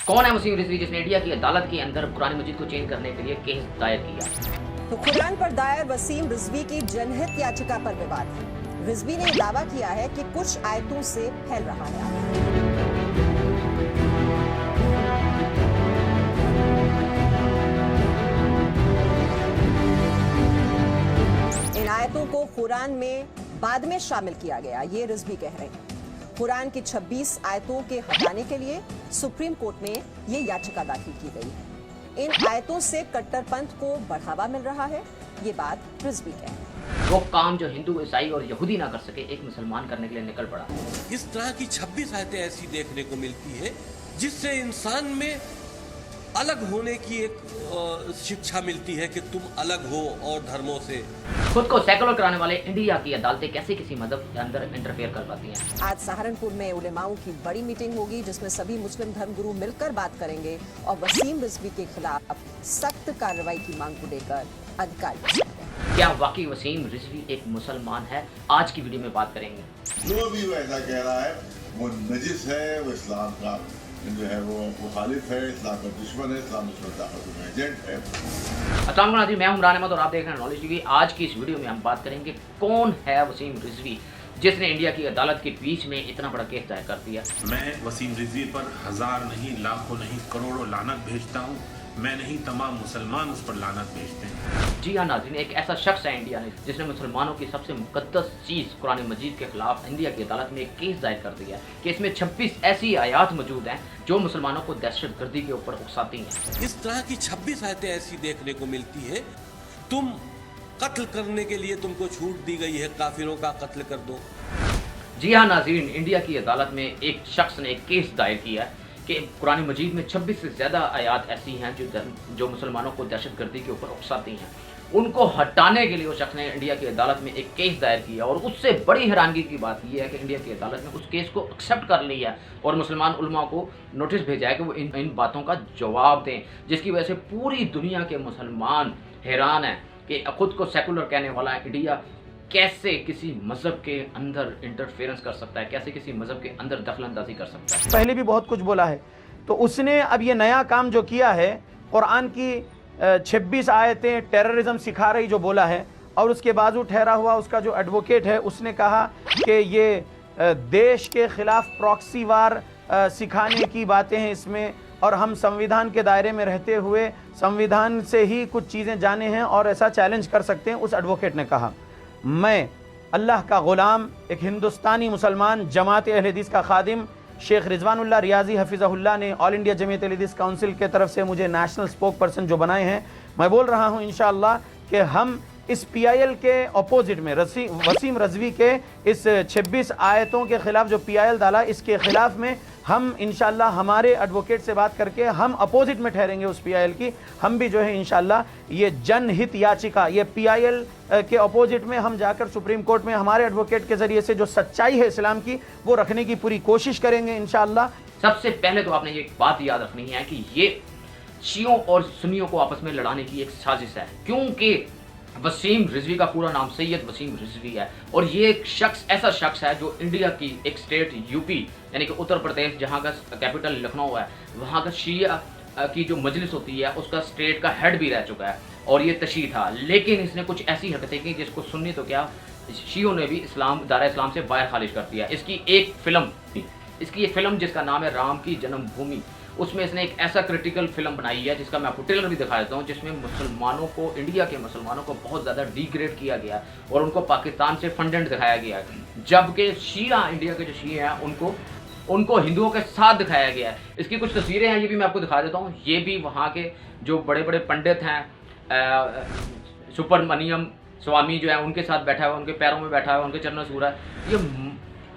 कौन है वसीम रिजवी जिसने इंडिया की अदालत के अंदर कुरान मजीद को चेंज करने के लिए केस दायर किया? तो कुरान पर दायर वसीम रिजवी की जनहित याचिका पर विवाद है। रिजवी ने दावा किया है कि कुछ आयतों से फैल रहा है। इन आयतों को कुरान में बाद में शामिल किया गया, ये रिजवी कह रहे हैं। कुरान की 26 आयतों के हटाने के लिए सुप्रीम कोर्ट में ये याचिका दाखिल की गई है। इन आयतों से कट्टरपंथ को बढ़ावा मिल रहा है, ये बात रिजवी कह रहे हैं। वो काम जो हिंदू, ईसाई और यहूदी ना कर सके, एक मुसलमान करने के लिए निकल पड़ा। इस तरह की 26 आयतें ऐसी देखने को मिलती है जिससे इंसान में अलग होने की एक शिक्षा मिलती है कि तुम अलग हो और धर्मों से। खुद को सेकुलर कराने वाले इंडिया की अदालतें कैसे किसी मजहब के अंदर इंटरफेयर कर पाती हैं? आज सहारनपुर में उलेमाओं की बड़ी मीटिंग होगी जिसमें सभी मुस्लिम धर्मगुरु मिलकर बात करेंगे और वसीम रिजवी के खिलाफ सख्त कार्रवाई की मांग को लेकर अधिकारी। क्या वाकई वसीम रिजवी एक मुसलमान है? आज की वीडियो में बात करेंगे। जो भी वो ऐसा कह रहा है वो नजिस है, वो इस्लाम का जो है वो मुखालिफ है, इस्लाम का दुश्मन है, इस्लाम दुश्मन का एजेंट है। अस्सलाम वालेकुम, मैं हूं इमरान अहमद और आप देख रहे हैं नॉलेज टीवी। आज की इस वीडियो में हम बात करेंगे कौन है वसीम रिजवी जिसने इंडिया की अदालत के बीच में इतना बड़ा केस दायर कर दिया। मैं वसीम रिजवी पर हजार नहीं, लाखों नहीं, करोड़ों लानत भेजता हूँ। मैं नहीं, तमाम मुसलमान उस पर लानत भेजते हैं। जी हाँ नाज़रीन, एक ऐसा शख्स है इंडिया में जिसने मुसलमानों की सबसे मुकद्दस चीज़ कुरान मजीद के खिलाफ इंडिया की अदालत में एक केस दायर कर दिया है कि इसमें 26 ऐसी आयात मौजूद हैं जो मुसलमानों को दहशतगर्दी के ऊपर उकसाती हैं। इस तरह की 26 आयतें ऐसी देखने को मिलती है, तुम कत्ल करने के लिए तुमको छूट दी गई है, काफिरों का कत्ल कर दो। जी हाँ नाज़रीन, इंडिया की अदालत में एक शख्स ने एक केस दायर किया है कि कुरान मजीद में 26 से ज़्यादा आयात ऐसी हैं जो मुसलमानों को दहशतगर्दी के ऊपर उकसाती हैं। उनको हटाने के लिए उस शख्स ने इंडिया की अदालत में एक केस दायर किया और उससे बड़ी हैरानगी की बात यह है कि इंडिया की अदालत ने उस केस को एक्सेप्ट कर लिया और मुसलमान उलमा को नोटिस भेजा है कि वो इन बातों का जवाब दें, जिसकी वजह से पूरी दुनिया के मुसलमान हैरान हैं कि खुद को सेकुलर कहने वाला है इंडिया कैसे किसी मजहब के अंदर इंटरफेरेंस कर सकता है, कैसे किसी मजहब के अंदर दखलंदाजी कर सकता है। पहले भी बहुत कुछ बोला है, तो उसने अब ये नया काम जो किया है, कुरान की 26 आयतें टेररिज्म सिखा रही जो बोला है, और उसके बाजू ठहरा हुआ उसका जो एडवोकेट है उसने कहा कि ये देश के खिलाफ प्रॉक्सी वार सिखाने की बातें हैं इसमें, और हम संविधान के दायरे में रहते हुए संविधान से ही कुछ चीज़ें जाने हैं और ऐसा चैलेंज कर सकते हैं। उस एडवोकेट ने कहा, मैं अल्लाह का ग़ुलाम, एक हिंदुस्तानी मुसलमान, जमात अहले हदीस का खादिम, शेख रिजवानुल्लाह रियाजी हफिज़हुल्लाह ने ऑल इंडिया जमीयत अहले हदीस काउंसिल के तरफ से मुझे नेशनल स्पोक पर्सन जो बनाए हैं, मैं बोल रहा हूँ इंशाअल्लाह कि हम इस PIL के अपोजिट में वसीम रिजवी के इस 26 आयतों के ख़िलाफ़ जो PIL डाला, इसके ख़िलाफ़ में हम इंशाअल्लाह हमारे एडवोकेट से बात करके हम अपोजिट में ठहरेंगे उस PIL की। हम भी जो है इंशाअल्लाह ये जनहित याचिका, ये PIL के अपोजिट में हम जाकर सुप्रीम कोर्ट में हमारे एडवोकेट के ज़रिए से जो सच्चाई है इस्लाम की वो रखने की पूरी कोशिश करेंगे इंशाअल्लाह। सबसे पहले तो आपने ये बात याद रखनी है कि ये शियों और सुन्नियों को आपस में लड़ाने की एक साजिश है, क्योंकि वसीम रिजवी का पूरा नाम सैयद वसीम रिजवी है और ये एक शख्स ऐसा शख्स है जो इंडिया की एक स्टेट यूपी यानी कि उत्तर प्रदेश, जहाँ का कैपिटल लखनऊ है, वहाँ का शिया की जो मजलिस होती है उसका स्टेट का हेड भी रह चुका है और ये तशी था। लेकिन इसने कुछ ऐसी हरकतें की जिसको सुन्नी तो क्या, शियों ने भी इस्लाम दायरा इस्लाम से बाहर खारिज कर दिया। इसकी एक फिल्म जिसका नाम है राम की जन्मभूमि, उसमें इसने एक ऐसा क्रिटिकल फिल्म बनाई है जिसका मैं आपको ट्रेलर भी दिखा देता हूँ, जिसमें मुसलमानों को, इंडिया के मुसलमानों को बहुत ज़्यादा डिग्रेड किया गया और उनको पाकिस्तान से फंडेड दिखाया गया, जबकि शिया, इंडिया के जो शिया हैं उनको हिंदुओं के साथ दिखाया गया है। इसकी कुछ तस्वीरें हैं, ये भी मैं आपको दिखा देता हूँ। ये भी वहाँ के जो बड़े बड़े पंडित हैं, सुब्रमण्यम स्वामी जो है उनके साथ बैठा हुआ, उनके पैरों में बैठा हुआ, उनके चरणों से पूरा ये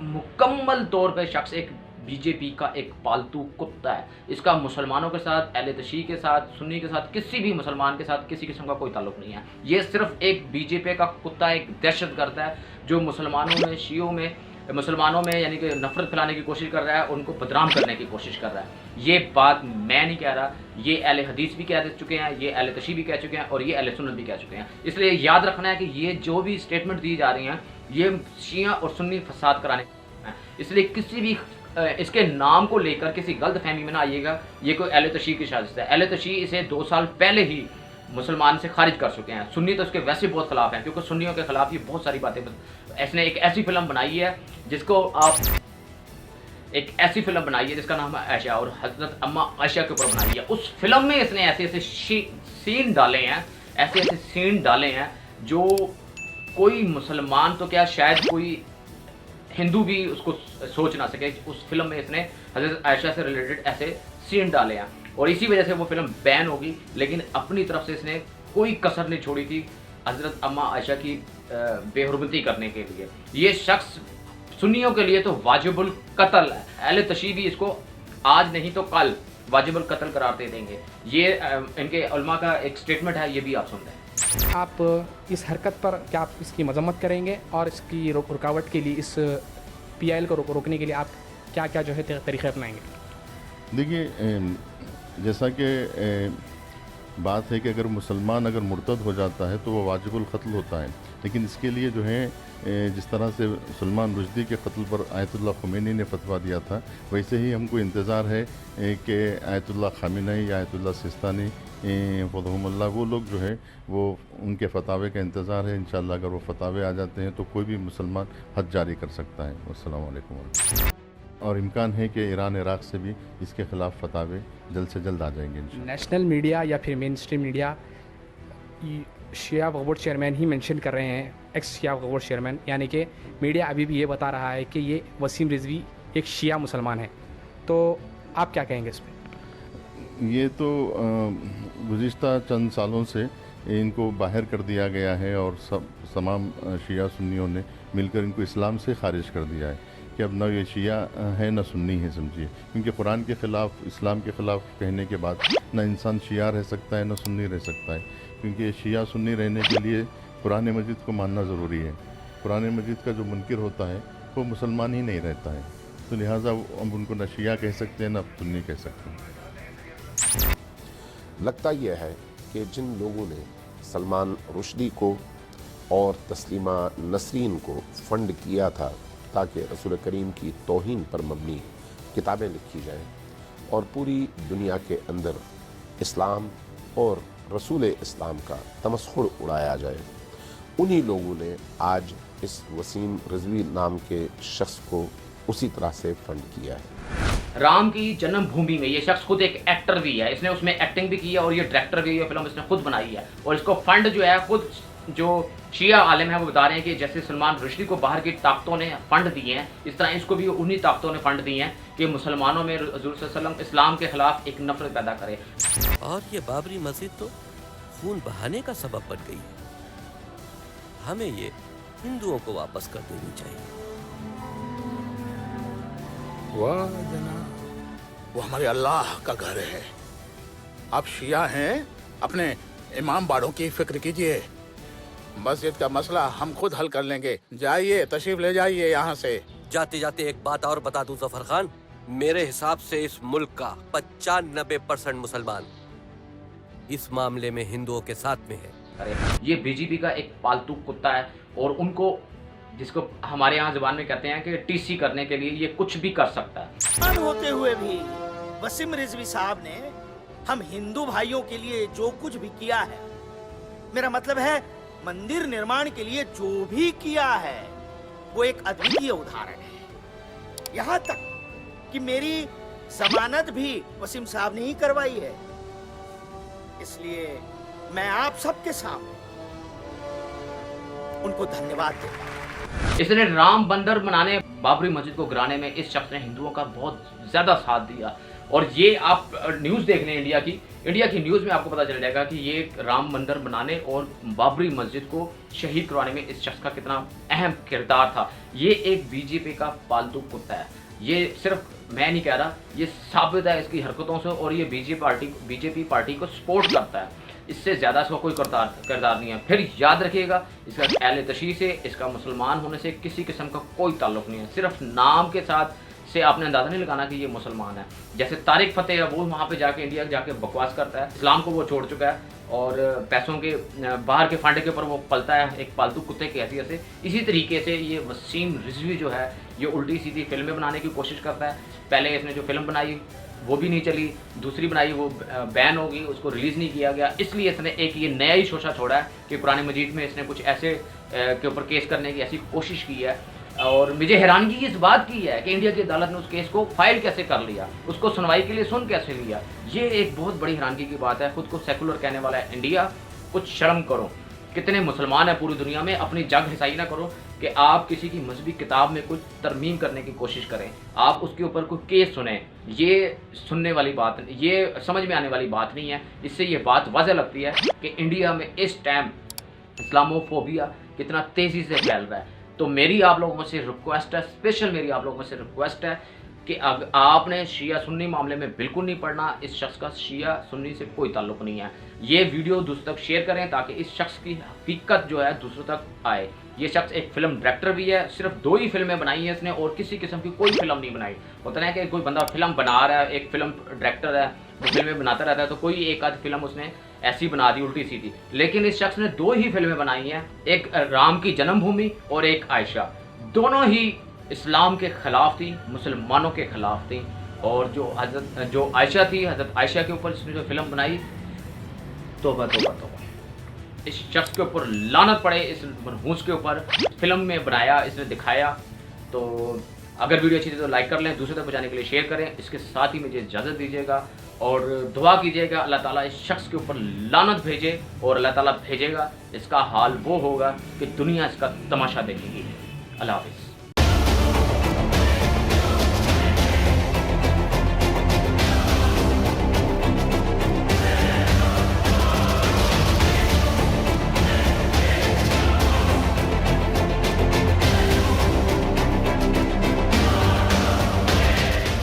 मुकम्मल तौर पे शख्स एक बीजेपी का एक पालतू कुत्ता है। इसका मुसलमानों के साथ, अहले तशी के साथ, सुन्नी के साथ, किसी भी मुसलमान के साथ किसी किस्म का कोई ताल्लुक नहीं है। ये सिर्फ एक बीजेपी का कुत्ता, एक दहशतगर्द है जो मुसलमानों में, शियों में, मुसलमानों में यानी कि नफरत फैलाने की कोशिश कर रहा है, उनको बदनाम करने की कोशिश कर रहा है। ये बात मैं नहीं कह रहा, ये अहले हदीस भी कह चुके हैं, ये अहले तशी भी कह चुके हैं और ये अहले सुन्नत भी कह चुके हैं। इसलिए याद रखना है कि ये जो भी स्टेटमेंट दी जा रही हैं ये शिया और सुन्नी फसाद कराने हैं। इसलिए किसी भी इसके नाम को लेकर किसी गलत फहमी में ना आइएगा ये कोई अहले तशय्युह की साजिश है। अहले तशय्युह इसे 2 साल पहले ही मुसलमान से खारिज कर चुके हैं। सुन्नी तो उसके वैसे बहुत खिलाफ हैं, क्योंकि सुन्नियों के खिलाफ ये बहुत सारी बातें इसने एक ऐसी फिल्म बनाई है जिसको आप जिसका नाम है आयशा, और हजरत अम्मा आयशा के ऊपर बनाई है। उस फिल्म में इसने ऐसे ऐसे सीन डाले हैं जो कोई मुसलमान तो क्या शायद कोई हिंदू भी उसको सोच ना सके। उस फिल्म में इसने हजरत आयशा से रिलेटेड ऐसे सीन डाले हैं और इसी वजह से वो फिल्म बैन होगी। लेकिन अपनी तरफ से इसने कोई कसर नहीं छोड़ी थी हजरत अम्मा आयशा की बेहुरमती करने के लिए। ये शख्स सुन्नियों के लिए तो वाजिबुल कत्ल है। अहले तशय्युह भी इसको आज नहीं तो कल वाजिबुल कत्ल करार दे देंगे। ये इनके उलमा का एक स्टेटमेंट है, ये भी आप सुन रहे हैं। आप इस हरकत पर क्या आप इसकी मजम्मत करेंगे और इसकी रुकावट के लिए, इस PIL को रोकने के लिए आप क्या क्या जो है तरीक़े अपनाएंगे? देखिए, जैसा कि बात है कि अगर मुसलमान अगर मुर्तद हो जाता है तो वो वाजिबुल कत्ल होता है, लेकिन इसके लिए जो है जिस तरह से सलमान रुश्दी के कत्ल पर आयतुल्लाह ख़ुमैनी ने फतवा दिया था, वैसे ही हमको इंतज़ार है कि आयतुल्लाह ख़ामेनी या आयतुल्लाह सिस्तानी फ़दहुमुल्लाह वो लोग जो है वो उनके फतावे का इंतज़ार है। इंशाअल्लाह अगर वो फतावे आ जाते हैं तो कोई भी मुसलमान हद जारी कर सकता है। अस्सलामु अलैकुम। और इम्कान है कि ईरान इराक़ से भी इसके ख़िलाफ़ फतावे जल्द से जल्द आ जाएंगे इंशाअल्लाह। नेशनल मीडिया या फिर main stream media Shia Waqf board chairman ही मेंशन कर रहे हैं, x Shia Waqf board chairman, यानी कि मीडिया अभी भी ये बता रहा है कि ये वसीम रिजवी एक शिया मुसलमान है। तो आप क्या कहेंगे इस पर? ये तो गुज़िश्ता चंद सालों से इनको बाहर कर दिया गया है और तमाम शिया सुन्नियों ने मिलकर इनको इस्लाम से खारिज कर दिया है कि अब न ये शिया है न सुन्नी है, समझिए। क्योंकि कुरान के ख़िलाफ़, इस्लाम के ख़िलाफ़ कहने के बाद न इंसान शिया रह सकता है न सुन्नी रह सकता है, क्योंकि शिया सुन्नी रहने के लिए कुरान मजीद को मानना ज़रूरी है। कुरान मजीद का जो मुनकिर होता है वो मुसलमान ही नहीं रहता है, तो लिहाजा हम उनको न शिया कह सकते हैं न सुन्नी कह सकते हैं। लगता यह है कि जिन लोगों ने सलमान रुश्दी को और तस्लीमा नसरीन को फंड किया था ताकि रसूल करीम की तौहीन पर मबनी किताबें लिखी जाएं और पूरी दुनिया के अंदर इस्लाम और रसूल इस्लाम का तमस्खुर उड़ाया जाए, उन्हीं लोगों ने आज इस वसीम रिजवी नाम के शख्स को उसी तरह से फंड किया है। राम की जन्मभूमि में ये शख्स खुद एक एक्टर भी है, इसने उसमें एक्टिंग भी की है और ये डायरेक्टर भी है। फिल्म इसने खुद बनाई है और इसको फंड जो है खुद जो शिया आलिम है वो बता रहे हैं कि जैसे सलमान रुश्दी को बाहर की ताकतों ने फंड दिए हैं, इस तरह इसको भी उन्हीं ताकतों ने फंड दिए हैं कि मुसलमानों में हुज़ूर सल्लल्लाहु अलैहि वसल्लम इस्लाम के खिलाफ एक नफरत पैदा करे। और ये बाबरी मस्जिद तो खून बहाने का सबब बन गई है। हमें ये हिंदुओं को वापस कर देनी चाहिए। वाह जनाब, वो हमारे अल्लाह का घर है। आप शिया हैं, अपने इमाम बाड़ों की फिक्र कीजिए। मस्जिद का मसला हम खुद हल कर लेंगे। जाइए, तशरीफ ले जाइए यहाँ से। जाते जाते एक बात और बता दूं जफर खान, मेरे हिसाब से इस मुल्क का 95% मुसलमान इस मामले में हिंदुओं के साथ में है। अरे ये बीजेपी का एक पालतू कुत्ता है और उनको, जिसको हमारे यहाँ जुबान में कहते हैं कि टीसी करने के लिए ये कुछ भी कर सकता है। होते हुए भी वसीम रिजवी साहब ने हम हिंदू भाइयों के लिए जो कुछ भी किया है, मेरा मतलब है मंदिर निर्माण के लिए जो भी किया है, वो एक अद्वितीय उदाहरण है। यहाँ तक कि मेरी जमानत भी वसीम साहब ने ही करवाई है। इसलिए मैं आप सबके सामने उनको धन्यवाद देता हूं। इसने राम बंदर बनाने, बाबरी मस्जिद को गिराने में इस शख्स ने हिंदुओं का बहुत ज़्यादा साथ दिया। और ये आप न्यूज़ देख लें इंडिया की न्यूज़ में आपको पता चल जाएगा कि ये राम मंदिर बनाने और बाबरी मस्जिद को शहीद करवाने में इस शख्स का कितना अहम किरदार था। ये एक बीजेपी का पालतू कुत्ता है। ये सिर्फ मैं नहीं कह रहा, ये साबित है इसकी हरकतों से, और ये बीजेपी पार्टी को सपोर्ट करता है। इससे ज़्यादा इसका कोई किरदार नहीं है। फिर याद रखिएगा, इसका अहले तशय्युह से, इसका मुसलमान होने से किसी किस्म का कोई ताल्लुक़ नहीं है। सिर्फ नाम के साथ से आपने अंदाज़ा नहीं लगाना कि ये मुसलमान है। जैसे तारिक फतेह है, वो वहाँ पे जाके इंडिया जाके बकवास करता है, इस्लाम को वो छोड़ चुका है और पैसों के बाहर के फंड के ऊपर वो पलता है एक पालतू कुत्ते की हैसियत से। इसी तरीके से ये वसीम रिजवी जो है ये उल्टी सीधी फिल्में बनाने की कोशिश करता है। पहले इसने जो फिल्म बनाई वो भी नहीं चली, दूसरी बनाई वो बैन हो गई, उसको रिलीज़ नहीं किया गया। इसलिए इसने एक ये नया ही शोशा छोड़ा है कि कुरान मजीद में इसने कुछ ऐसे के ऊपर केस करने की ऐसी कोशिश की है। और मुझे हैरानगी इस बात की है कि इंडिया की अदालत ने उस केस को फाइल कैसे कर लिया, उसको सुनवाई के लिए सुन कैसे लिया। ये एक बहुत बड़ी हैरानगी की बात है। खुद को सेकुलर कहने वाला है इंडिया, कुछ शर्म करो। कितने मुसलमान हैं पूरी दुनिया में, अपनी जग हिसाई ना करो कि आप किसी की मजहबी किताब में कुछ तरमीम करने की कोशिश करें, आप उसके ऊपर कोई केस सुने। ये सुनने वाली बात, ये समझ में आने वाली बात नहीं है। इससे ये बात वाज़ह लगती है कि इंडिया में इस टाइम इस्लामोफोबिया कितना तेज़ी से फैल रहा है। तो मेरी आप लोगों से रिक्वेस्ट है, स्पेशल मेरी आप लोगों से रिक्वेस्ट है कि आपने शिया सुन्नी मामले में बिल्कुल नहीं पढ़ना। इस शख्स का शिया सुन्नी से कोई ताल्लुक़ नहीं है। ये वीडियो दूसरों तक शेयर करें ताकि इस शख्स की हकीकत जो है दूसरों तक आए। ये शख्स एक फ़िल्म डायरेक्टर भी है, सिर्फ 2 ही फिल्में बनाई हैं इसने और किसी किस्म की कोई फिल्म नहीं बनाई। होता है कि कोई बंदा फिल्म बना रहा है, एक फिल्म डायरेक्टर है, वो फिल्में बनाता रहता है, तो कोई एक आध फिल्म उसने ऐसी बना दी उल्टी सीधी। लेकिन इस शख्स ने 2 ही फिल्में बनाई हैं, एक राम की जन्मभूमि और एक आयशा। दोनों ही इस्लाम के ख़िलाफ़ थी, मुसलमानों के ख़िलाफ़ थी। और जो आयशा थी, हज़रत आयशा के ऊपर इसने जो फिल्म बनाई, तौबा तौबा तौबा, इस शख्स के ऊपर लानत पड़े। इस मनहूस के ऊपर फिल्म में बनाया, इसने दिखाया। तो अगर वीडियो अच्छी थी तो लाइक कर लें, दूसरे तक पहुँचाने के लिए शेयर करें। इसके साथ ही मुझे इजाज़त दीजिएगा और दुआ कीजिएगा अल्लाह ताला इस शख्स के ऊपर लानत भेजे और अल्लाह ताला भेजेगा, इसका हाल वो होगा कि दुनिया इसका तमाशा देखेगी। अल्लाह हाफ़िज़।